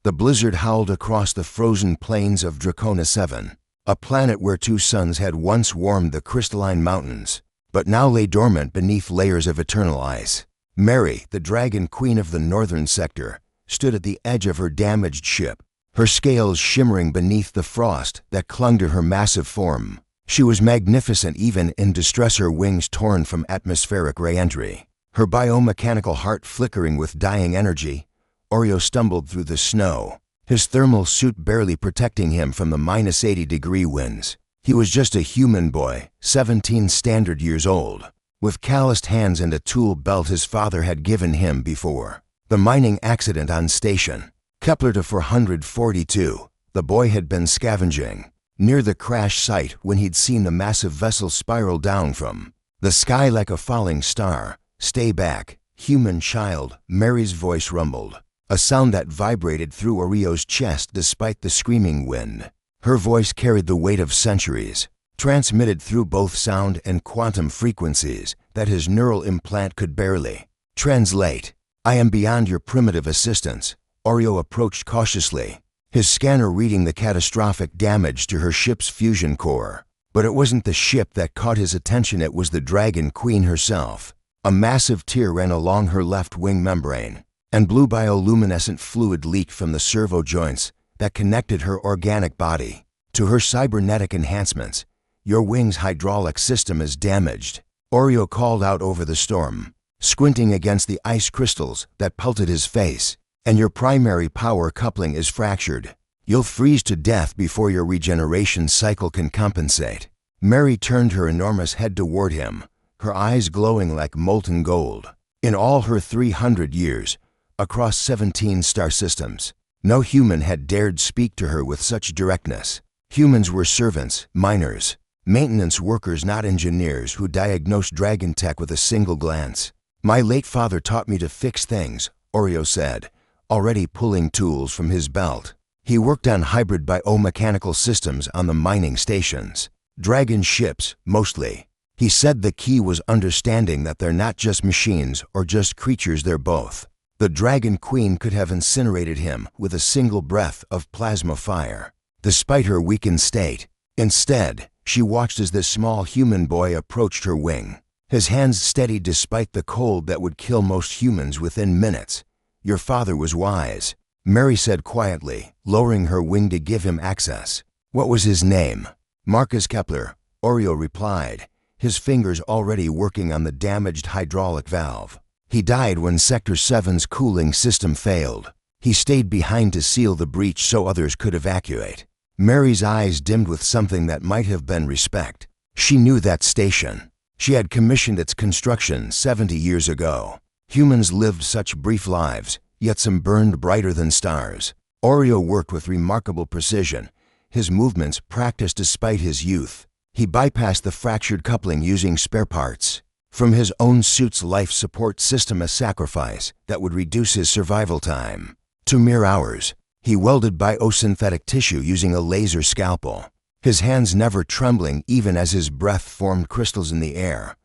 The blizzard howled across the frozen plains of Dracona 7, a planet where two suns had once warmed the crystalline mountains, but now lay dormant beneath layers of eternal ice. Mary, the Dragon Queen of the northern sector, stood at the edge of her damaged ship, her scales shimmering beneath the frost that clung to her massive form. She was magnificent even in distress, her wings torn from atmospheric re-entry, her biomechanical heart flickering with dying energy. Oreo stumbled through the snow, his thermal suit barely protecting him from the -80-degree winds. He was just a human boy, 17 standard years old, with calloused hands and a tool belt his father had given him before the mining accident on station. Kepler to 442, the boy had been scavenging near the crash site when he'd seen the massive vessel spiral down from the sky like a falling star. "Stay back, human child," Mary's voice rumbled, a sound that vibrated through Oreo's chest despite the screaming wind. Her voice carried the weight of centuries, transmitted through both sound and quantum frequencies that his neural implant could barely translate. "I am beyond your primitive assistance." Oreo approached cautiously, his scanner reading the catastrophic damage to her ship's fusion core. But it wasn't the ship that caught his attention, it was the Dragon Queen herself. A massive tear ran along her left wing membrane, and blue bioluminescent fluid leaked from the servo joints that connected her organic body to her cybernetic enhancements. "Your wing's hydraulic system is damaged," Oreo called out over the storm, squinting against the ice crystals that pelted his face. "And your primary power coupling is fractured. You'll freeze to death before your regeneration cycle can compensate." Mary turned her enormous head toward him, her eyes glowing like molten gold. In all her 300 years, across 17 star systems, no human had dared speak to her with such directness. Humans were servants, miners, maintenance workers, not engineers who diagnosed dragon tech with a single glance. "My late father taught me to fix things," Oreo said, already pulling tools from his belt. He worked on hybrid biomechanical systems on the mining stations. Dragon ships, mostly. He said the key was understanding that they're not just machines or just creatures, they're both. The Dragon Queen could have incinerated him with a single breath of plasma fire, despite her weakened state. Instead, she watched as this small human boy approached her wing, his hands steady despite the cold that would kill most humans within minutes. "Your father was wise," Mary said quietly, lowering her wing to give him access. "What was his name?" "Marcus Kepler," Oreo replied, his fingers already working on the damaged hydraulic valve. "He died when Sector 7's cooling system failed. He stayed behind to seal the breach so others could evacuate." Mary's eyes dimmed with something that might have been respect. She knew that station. She had commissioned its construction 70 years ago. Humans lived such brief lives, yet some burned brighter than stars. Oreo worked with remarkable precision, his movements practiced despite his youth. He bypassed the fractured coupling using spare parts from his own suit's life support system, a sacrifice that would reduce his survival time to mere hours. He welded biosynthetic tissue using a laser scalpel, his hands never trembling even as his breath formed crystals in the air.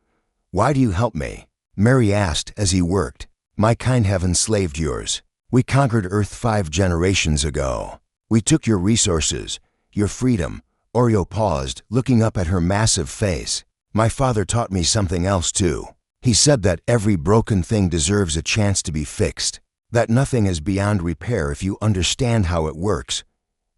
"Why do you help me?" Mary asked as he worked. "My kind have enslaved yours. We conquered Earth 5 generations ago. We took your resources, your freedom." Oreo paused, looking up at her massive face. "My father taught me something else too. He said that every broken thing deserves a chance to be fixed, that nothing is beyond repair if you understand how it works."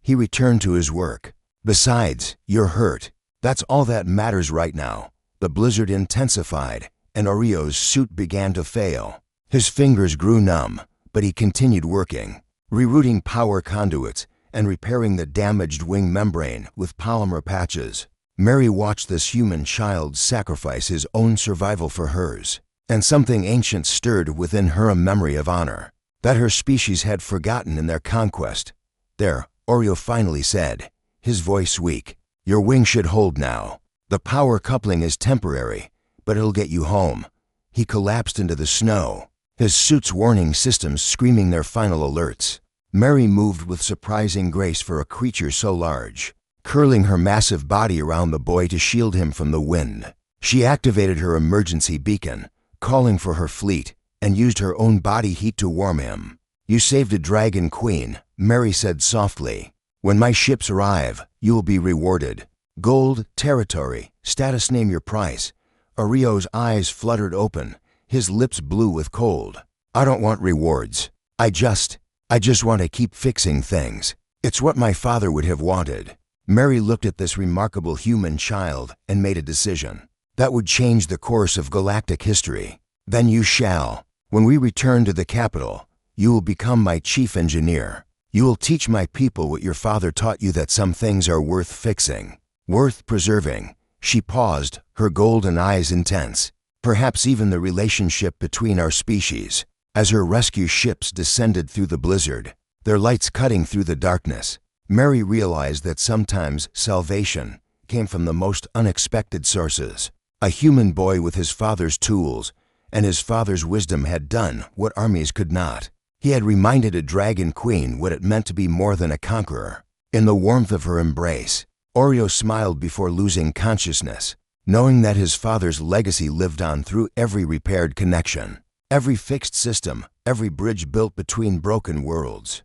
He returned to his work. "Besides, you're hurt. That's all that matters right now." The blizzard intensified, and Oreo's suit began to fail. His fingers grew numb, but he continued working, rerouting power conduits and repairing the damaged wing membrane with polymer patches. Mary watched this human child sacrifice his own survival for hers, and something ancient stirred within her, a memory of honor that her species had forgotten in their conquest. "There," Oreo finally said, his voice weak. "Your wing should hold now. The power coupling is temporary, but it'll get you home." He collapsed into the snow, his suit's warning systems screaming their final alerts. Mary moved with surprising grace for a creature so large, curling her massive body around the boy to shield him from the wind. She activated her emergency beacon, calling for her fleet, and used her own body heat to warm him. You saved a dragon queen, Mary said softly. When my ships arrive, you will be rewarded. Gold, territory, status, name your price. Orio's eyes fluttered open, his lips blue with cold. I don't want rewards. I just want to keep fixing things. It's what my father would have wanted. Mary looked at this remarkable human child and made a decision. That would change the course of galactic history. Then you shall. When we return to the capital, you will become my chief engineer. You will teach my people what your father taught you, that some things are worth fixing, worth preserving. She paused, her golden eyes intense. Perhaps even the relationship between our species. As her rescue ships descended through the blizzard, their lights cutting through the darkness, Mary realized that sometimes salvation came from the most unexpected sources. A human boy with his father's tools and his father's wisdom had done what armies could not. He had reminded a dragon queen what it meant to be more than a conqueror. In the warmth of her embrace, Oreo smiled before losing consciousness, knowing that his father's legacy lived on through every repaired connection, every fixed system, every bridge built between broken worlds.